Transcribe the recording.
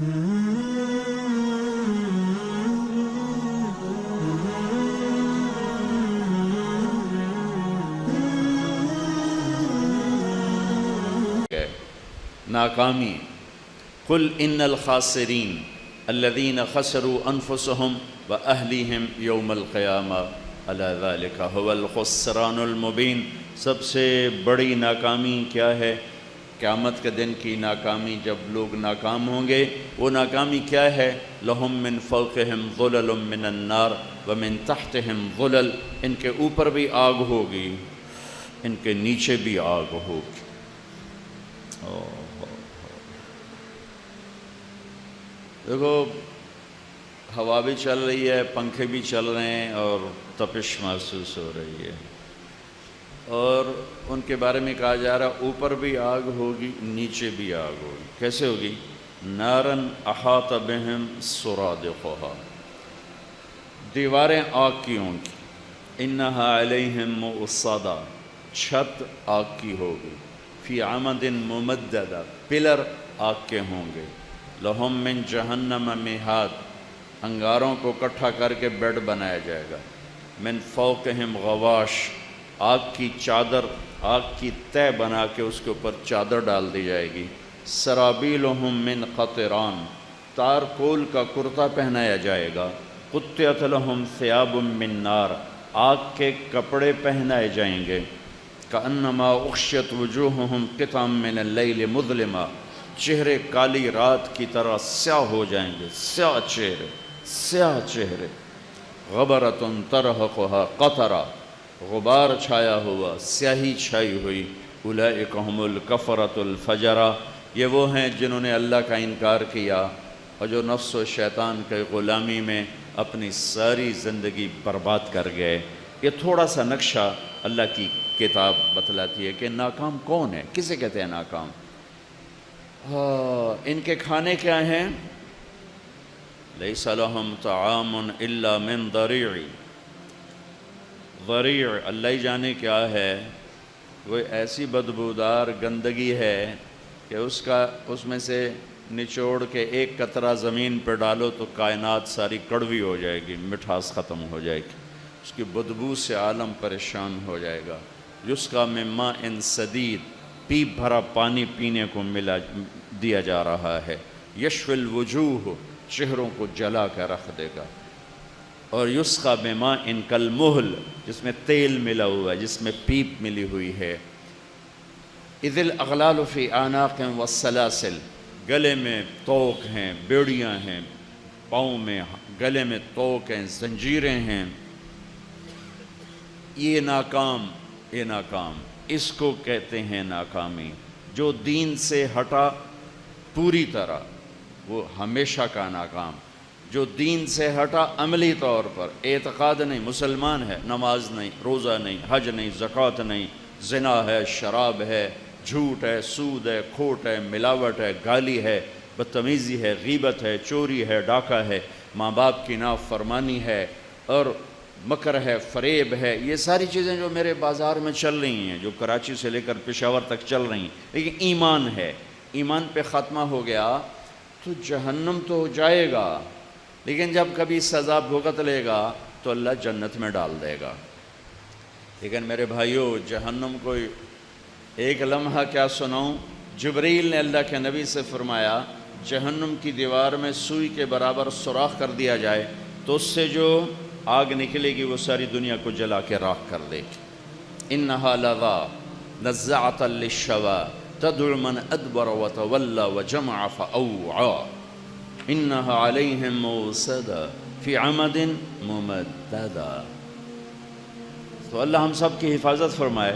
ناکامی. قل ان الخاسرین الذین خسروا انفسهم واہلیہم یوم القیامہ الا ذلک هو الخسران المبین. سب سے بڑی ناکامی کیا ہے؟ قیامت کے دن کی ناکامی. جب لوگ ناکام ہوں گے، وہ ناکامی کیا ہے؟ لہم من فوقہم ظلل من النار ومن تحتہم ظلل. ان کے اوپر بھی آگ ہوگی، ان کے نیچے بھی آگ ہوگی. دیکھو، ہوا بھی چل رہی ہے، پنکھے بھی چل رہے ہیں اور تپش محسوس ہو رہی ہے، اور ان کے بارے میں کہا جا رہا اوپر بھی آگ ہوگی، نیچے بھی آگ ہوگی. کیسے ہوگی؟ نارن احاط بہم سرادقها، دیواریں آگ کی ہوں گی. انہا علیہم مؤصدہ، چھت آگ کی ہوگی. فی عمد ممددہ، پلر آگ کے ہوں گے. لہم من جہنم مہاد، انگاروں کو اکٹھا کر کے بیڈ بنایا جائے گا. من فوقہم غواش، آگ کی چادر، آگ کی تہ بنا کے اس کے اوپر چادر ڈال دی جائے گی. سرابیلہم من قطران، تارکول کا کرتا پہنایا جائے گا. قطعت لہم ثیاب من نار، آگ کے کپڑے پہنائے جائیں گے. کأنما اغشیت وجوہہم قطعا من اللیل مظلما، چہرے کالی رات کی طرح سیاہ ہو جائیں گے، سیاہ چہرے، سیاہ چہرے. غبرۃ ترہقھا قطرہ، غبار چھایا ہوا، سیاہی چھائی ہوئی. اولئک ھم الکفرۃ الفجرہ، یہ وہ ہیں جنہوں نے اللہ کا انکار کیا اور جو نفس و شیطان کے غلامی میں اپنی ساری زندگی برباد کر گئے. یہ تھوڑا سا نقشہ اللہ کی کتاب بتلاتی ہے کہ ناکام کون ہے، کسے کہتے ہیں ناکام. ان کے کھانے کیا ہیں؟ لیس لہم طعام الا من ضریع. ضریع اللہ ہی جانے کیا ہے. وہ ایسی بدبودار گندگی ہے کہ اس میں سے نچوڑ کے ایک قطرہ زمین پہ ڈالو تو کائنات ساری کڑوی ہو جائے گی، مٹھاس ختم ہو جائے گی. اس کی بدبو سے عالم پریشان ہو جائے گا. یسقیٰ من ماء صدید، پیپ بھرا پانی پینے کو دیا جا رہا ہے. یشفی الوجوہ، چہروں کو جلا کر رکھ دے گا. اور یسقیٰ بماء کالمہل، جس میں تیل ملا ہوا ہے، جس میں پیپ ملی ہوئی ہے. اذ الاغلال فی اعناق والسلاسل، گلے میں توق ہیں، بیڑیاں ہیں، پاؤں میں گلے میں توق ہیں، زنجیریں ہیں. یہ ناکام، یہ ناکام، اس کو کہتے ہیں ناکامی. جو دین سے ہٹا پوری طرح، وہ ہمیشہ کا ناکام. جو دین سے ہٹا عملی طور پر، اعتقاد نہیں، مسلمان ہے، نماز نہیں، روزہ نہیں، حج نہیں، زکوٰۃ نہیں، زنا ہے، شراب ہے، جھوٹ ہے، سود ہے، کھوٹ ہے، ملاوٹ ہے، گالی ہے، بدتمیزی ہے، غیبت ہے، چوری ہے، ڈاکہ ہے، ماں باپ کی نافرمانی ہے، اور مکر ہے، فریب ہے. یہ ساری چیزیں جو میرے بازار میں چل رہی ہیں، جو کراچی سے لے کر پشاور تک چل رہی ہیں، لیکن ایمان ہے. ایمان پہ خاتمہ ہو گیا تو جہنم تو ہو جائے گا، لیکن جب کبھی سزا بھگت لے گا تو اللہ جنت میں ڈال دے گا. لیکن میرے بھائیوں، جہنم کو ایک لمحہ کیا سناؤں. جبریل نے اللہ کے نبی سے فرمایا، جہنم کی دیوار میں سوئی کے برابر سوراخ کر دیا جائے تو اس سے جو آگ نکلے گی وہ ساری دنیا کو جلا کے راکھ کر دے گی. انہا لظا نزاعۃ للشوا تدعو من ادبر وتولى وجمع فاوعى انہا علیہم موصدہ فی عمد ممددہ. تو اللہ ہم سب کی حفاظت فرمائے.